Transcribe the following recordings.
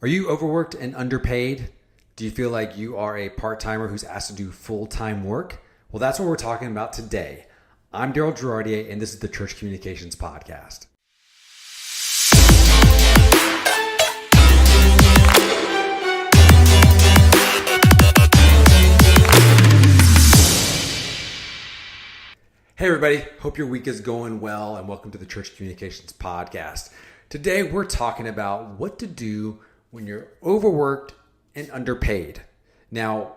Are you overworked and underpaid? Do you feel like you are a part-timer who's asked to do full-time work? Well, that's what we're talking about today. I'm Daryl Girardier, and this is the Church Communications Podcast. Hey everybody, hope your week is going well, and welcome to the Church Communications Podcast. Today we're talking about what to do when you're overworked and underpaid. Now,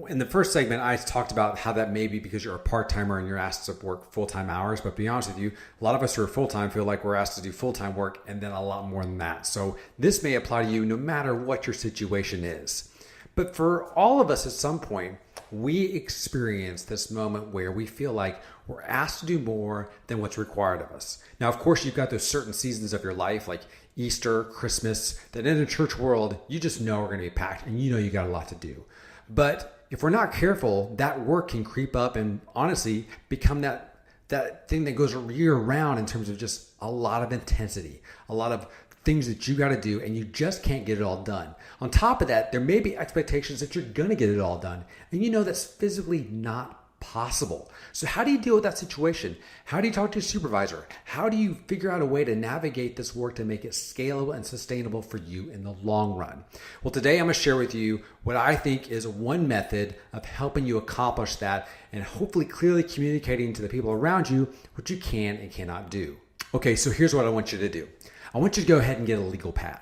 in the first segment, I talked about how that may be because you're a part-timer and you're asked to work full-time hours. But to be honest with you, a lot of us who are full-time feel like we're asked to do full-time work and then a lot more than that. So this may apply to you no matter what your situation is. But for all of us at some point, we experience this moment where we feel like we're asked to do more than what's required of us. Now, of course, you've got those certain seasons of your life like Easter, Christmas, that in the church world, you just know are going to be packed and you know you got a lot to do. But if we're not careful, that work can creep up and honestly become that thing that goes year round in terms of just a lot of intensity, a lot of things that you got to do, and you just can't get it all done. On top of that, there may be expectations that you're going to get it all done, and you know that's physically not possible. So how do you deal with that situation? How do you talk to your supervisor? How do you figure out a way to navigate this work to make it scalable and sustainable for you in the long run? Well, today I'm going to share with you what I think is one method of helping you accomplish that and hopefully clearly communicating to the people around you what you can and cannot do. Okay, so here's what I want you to do. I want you to go ahead and get a legal pad.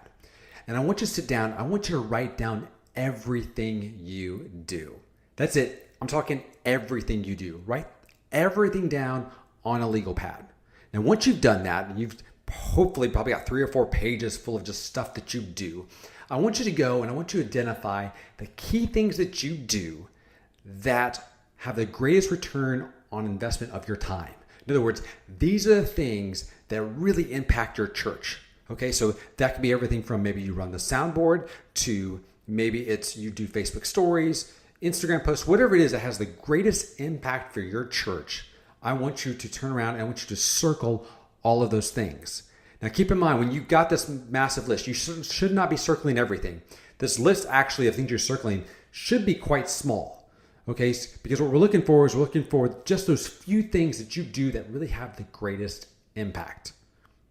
And I want you to sit down. I want you to write down everything you do. That's it. I'm talking everything you do. Write everything down on a legal pad. Now, once you've done that, you've hopefully probably got 3 or 4 pages full of just stuff that you do. I want you to go and I want you to identify the key things that you do that have the greatest return on investment of your time. In other words, these are the things that really impact your church. Okay, so that could be everything from maybe you run the soundboard to maybe it's you do Facebook stories, Instagram posts, whatever it is that has the greatest impact for your church. I want you to turn around and I want you to circle all of those things. Now keep in mind, when you've got this massive list, you should not be circling everything. This list actually of things you're circling should be quite small. Okay, because what we're looking for is just those few things that you do that really have the greatest impact.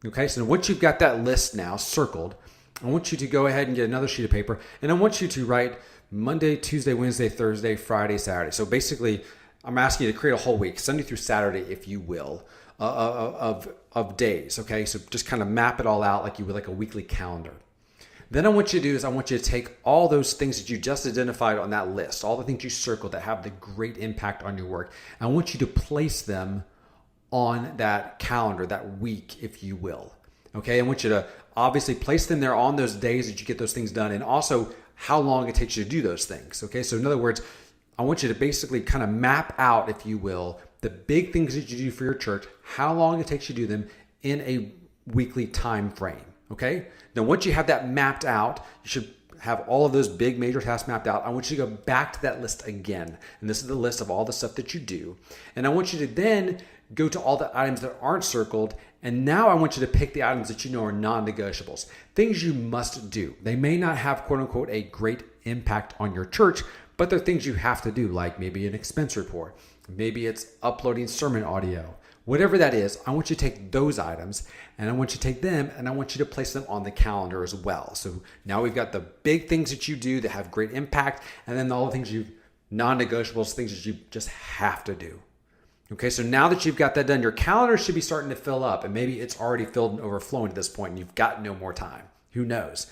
Okay, so once you've got that list now circled, I want you to go ahead and get another sheet of paper, and I want you to write Monday, Tuesday, Wednesday, Thursday, Friday, Saturday. So basically, I'm asking you to create a whole week, Sunday through Saturday, if you will, of days. Okay, so just kind of map it all out like you would like a weekly calendar. Then I want you to do is I want you to take all those things that you just identified on that list, all the things you circled that have the great impact on your work. I want you to place them on that calendar, that week, if you will. Okay, I want you to obviously place them there on those days that you get those things done, and also how long it takes you to do those things. Okay, so in other words, I want you to basically kind of map out, if you will, the big things that you do for your church, how long it takes you to do them in a weekly time frame. Okay, now once you have that mapped out, you should have all of those big major tasks mapped out. I want you to go back to that list again. And this is the list of all the stuff that you do. And I want you to then go to all the items that aren't circled. And now I want you to pick the items that you know are non-negotiables, things you must do. They may not have, quote unquote, a great impact on your church, but they're things you have to do, like maybe an expense report. Maybe it's uploading sermon audio. Whatever that is, I want you to take those items and I want you to take them and I want you to place them on the calendar as well. So now we've got the big things that you do that have great impact, and then all the things non-negotiables, things that you just have to do. Okay, so now that you've got that done, your calendar should be starting to fill up, and maybe it's already filled and overflowing at this point and you've got no more time. Who knows?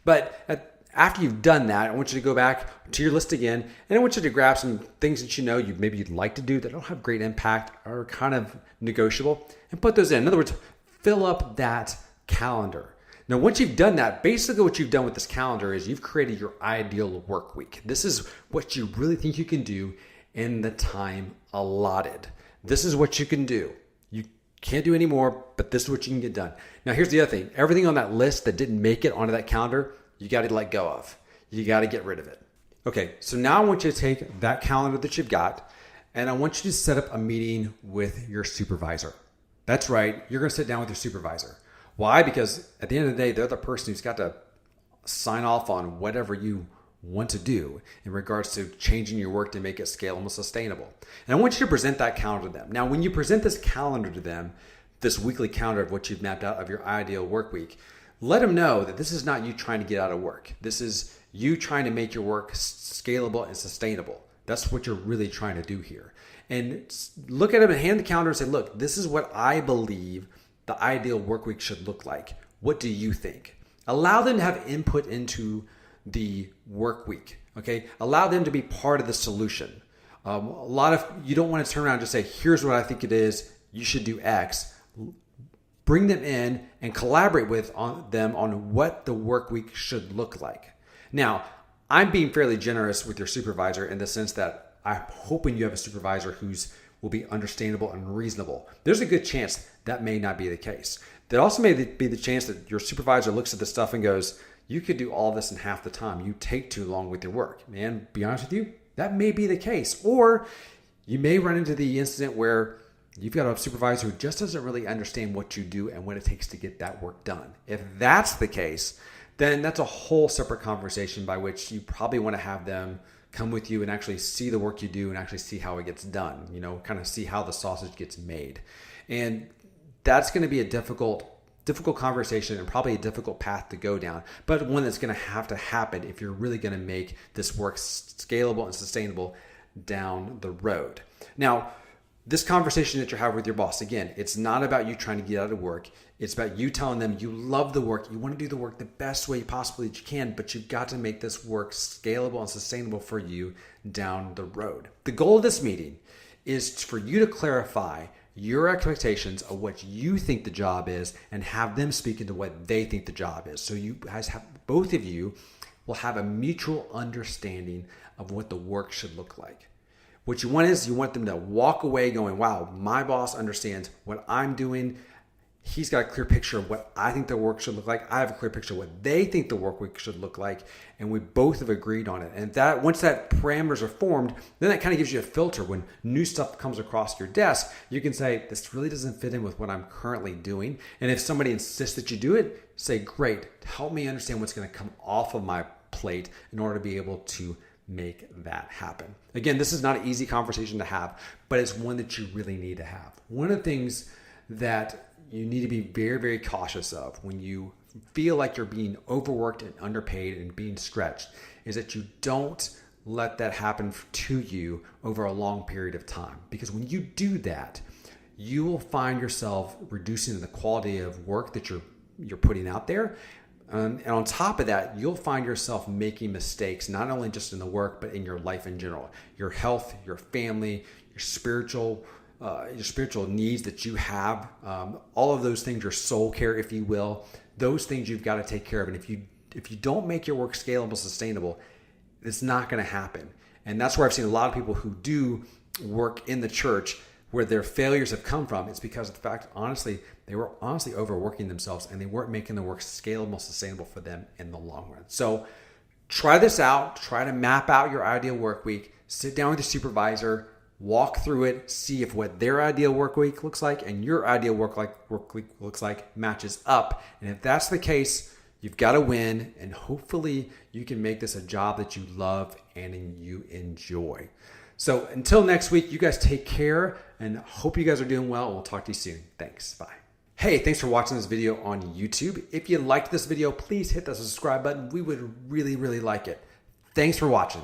But after you've done that, I want you to go back to your list again, and I want you to grab some things that you know you'd like to do that don't have great impact or are kind of negotiable and put those in. In other words, fill up that calendar. Now, once you've done that, basically what you've done with this calendar is you've created your ideal work week. This is what you really think you can do in the time allotted. This is what you can do. You can't do any more, but this is what you can get done. Now, here's the other thing. Everything on that list that didn't make it onto that calendar, you got to let go of. You got to get rid of it. Okay, so now I want you to take that calendar that you've got, and I want you to set up a meeting with your supervisor. That's right, you're going to sit down with your supervisor. Why? Because at the end of the day, they're the person who's got to sign off on whatever you want to do in regards to changing your work to make it scalable and sustainable. And I want you to present that calendar to them. Now, when you present this calendar to them, this weekly calendar of what you've mapped out of your ideal work week, let them know that this is not you trying to get out of work. This is you trying to make your work scalable and sustainable. That's what you're really trying to do here. And look at them and hand the calendar and say, look, this is what I believe the ideal work week should look like. What do you think? Allow them to have input into the work week. Okay. Allow them to be part of the solution. You don't want to turn around and just say, here's what I think it is. You should do X. Bring them in and collaborate with them on what the work week should look like. Now, I'm being fairly generous with your supervisor in the sense that I'm hoping you have a supervisor will be understandable and reasonable. There's a good chance that may not be the case. There also may be the chance that your supervisor looks at the stuff and goes, you could do all this in half the time. You take too long with your work. Man, be honest with you, that may be the case. Or you may run into the incident where you've got a supervisor who just doesn't really understand what you do and what it takes to get that work done. If that's the case, then that's a whole separate conversation by which you probably want to have them come with you and actually see the work you do and actually see how it gets done, kind of see how the sausage gets made. And that's going to be a difficult conversation and probably a difficult path to go down, but one that's going to have to happen if you're really going to make this work scalable and sustainable down the road. Now, this conversation that you're having with your boss, again, it's not about you trying to get out of work. It's about you telling them you love the work. You want to do the work the best way possibly that you can, but you've got to make this work scalable and sustainable for you down the road. The goal of this meeting is for you to clarify your expectations of what you think the job is and have them speak into what they think the job is. So you guys both of you will have a mutual understanding of what the work should look like. What you want is you want them to walk away going, wow, my boss understands what I'm doing. He's got a clear picture of what I think the work should look like. I have a clear picture of what they think the work week should look like. And we both have agreed on it. And that once that parameters are formed, then that kind of gives you a filter. When new stuff comes across your desk, you can say, this really doesn't fit in with what I'm currently doing. And if somebody insists that you do it, say, great, help me understand what's going to come off of my plate in order to be able to make that happen. Again, this is not an easy conversation to have, but it's one that you really need to have. One of the things that you need to be very, very cautious of when you feel like you're being overworked and underpaid and being stretched is that you don't let that happen to you over a long period of time. Because when you do that, you will find yourself reducing the quality of work that you're putting out there. And on top of that, you'll find yourself making mistakes, not only just in the work, but in your life in general. Your health, your family, your spiritual needs that you have, all of those things, your soul care, if you will, those things you've got to take care of. And if you don't make your work scalable, sustainable, it's not going to happen. And that's where I've seen a lot of people who do work in the church where their failures have come from. It's because of the fact, they were overworking themselves and they weren't making the work scalable, sustainable for them in the long run. So try this out. Try to map out your ideal work week. Sit down with your supervisor. Walk through it, see if what their ideal work week looks like and your ideal work week looks like matches up. And if that's the case, you've got to win, and hopefully you can make this a job that you love and you enjoy. So until next week, you guys take care and hope you guys are doing well. We'll talk to you soon. Thanks. Bye. Hey, thanks for watching this video on YouTube. If you liked this video, please hit the subscribe button. We would really, really like it. Thanks for watching.